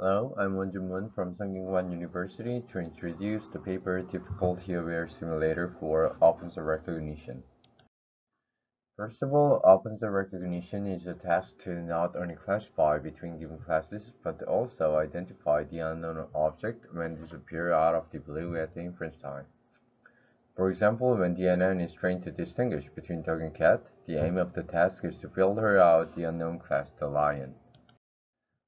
Hello, I'm Wonjumun from Sungkyunkwan University to introduce the paper Difficulty-Aware Simulator for Offensive Recognition. First of all, offensive recognition is a task to not only classify between given classes, but also identify the unknown object when disappear out of the blue at the inference time. For example, when the NN is trained to distinguish between dog and cat, the aim of the task is to filter out the unknown class, the lion.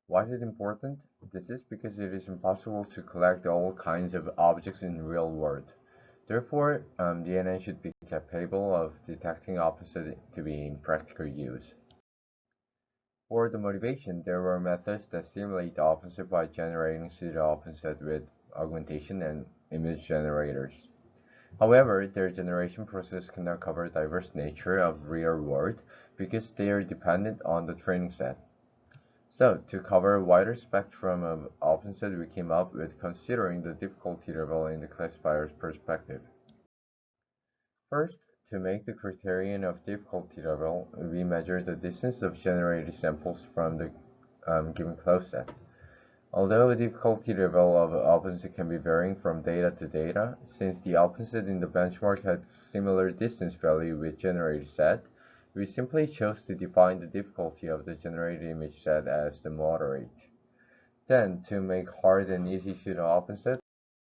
Why is it important? This is because it is impossible to collect all kinds of objects in the real world. Therefore, DNA should be capable of detecting opposite to be in practical use. For the motivation, there were methods that simulate the opposite by generating pseudo-opposite with augmentation and image generators. However, their generation process cannot cover diverse nature of real world because they are dependent on the training set. So, to cover a wider spectrum of options, we came up with considering the difficulty level in the classifier's perspective. First, to make the criterion of difficulty level, we measure the distance of generated samples from the given closed set. Although the difficulty level of opposite can be varying from data to data, since the opposite in the benchmark had similar distance value with generated set, we simply chose to define the difficulty of the generated image set as the moderate. Then, to make hard and easy pseudo-opposite,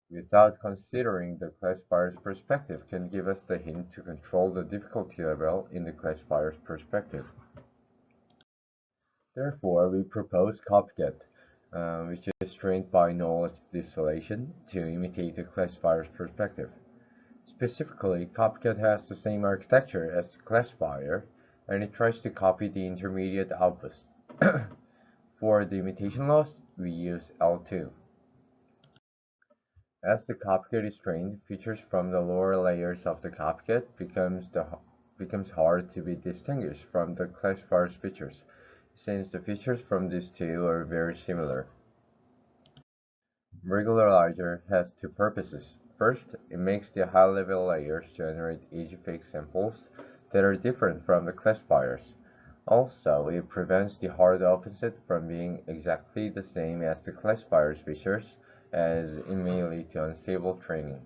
without considering the classifier's perspective can give us the hint to control the difficulty level in the classifier's perspective. Therefore, we propose copycat, which is trained by knowledge distillation to imitate the classifier's perspective. Specifically, copycat has the same architecture as the classifier, and it tries to copy the intermediate outputs. For the imitation loss, we use L2. As the copycat is trained, features from the lower layers of the copycat becomes hard to be distinguished from the classifier's features, since the features from these two are very similar. Regularizer has two purposes. First, it makes the high-level layers generate easy fake samples that are different from the classifiers. Also, it prevents the hard opposite from being exactly the same as the classifier's features, as it may lead to unstable training.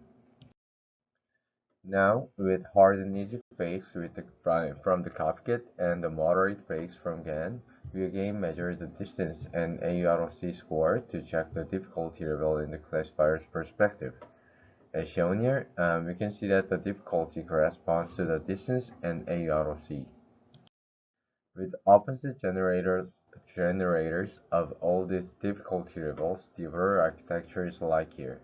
Now, with hard and easy fakes from the copycat and the moderate fakes from GAN, we again measure the distance and AUROC score to check the difficulty level in the classifier's perspective. As shown here, we can see that the difficulty corresponds to the distance and AUROC. With opposite generators of all these difficulty levels, the overall architecture is like here.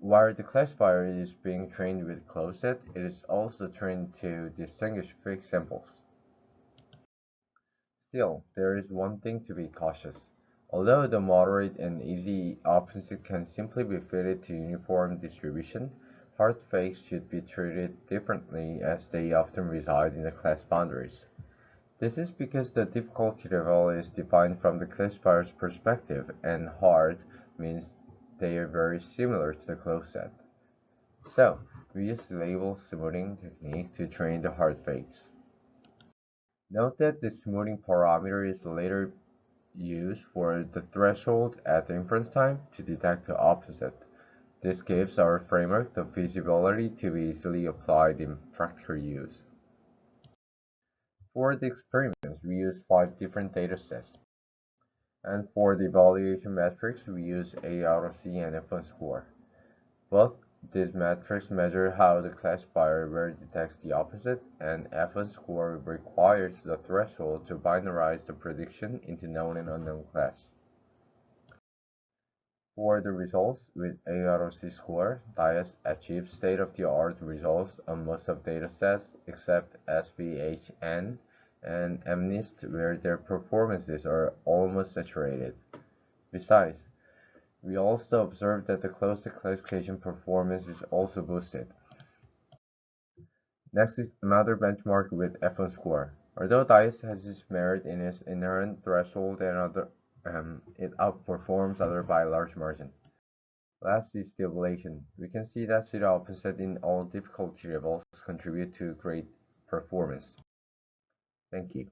While the classifier is being trained with closed set, it is also trained to distinguish fake samples. Still, there is one thing to be cautious. Although the moderate and easy opposite can simply be fitted to uniform distribution, hard fakes should be treated differently as they often reside in the class boundaries. This is because the difficulty level is defined from the classifier's perspective, and hard means they are very similar to the closed set. So, we use the label smoothing technique to train the hard fakes. Note that the smoothing parameter is later used for the threshold at the inference time to detect the opposite. This gives our framework the feasibility to be easily applied in practical use. For the experiments, we use 5 different datasets. And for the evaluation metrics, we use AROC and F1 score. Both these metrics measure how the classifier detects the opposite, and F1 score requires the threshold to binarize the prediction into known and unknown class. For the results with AROC score, DIAS achieves state-of-the-art results on most of datasets except SVHN and MNIST, where their performances are almost saturated. Besides, we also observed that the closed classification performance is also boosted. Next is another benchmark with F1 score. Although DICE has its merit in its inherent threshold it outperforms other by a large margin. Last is the evaluation. We can see that pseudo opposite in all difficulty levels contribute to great performance. Thank you.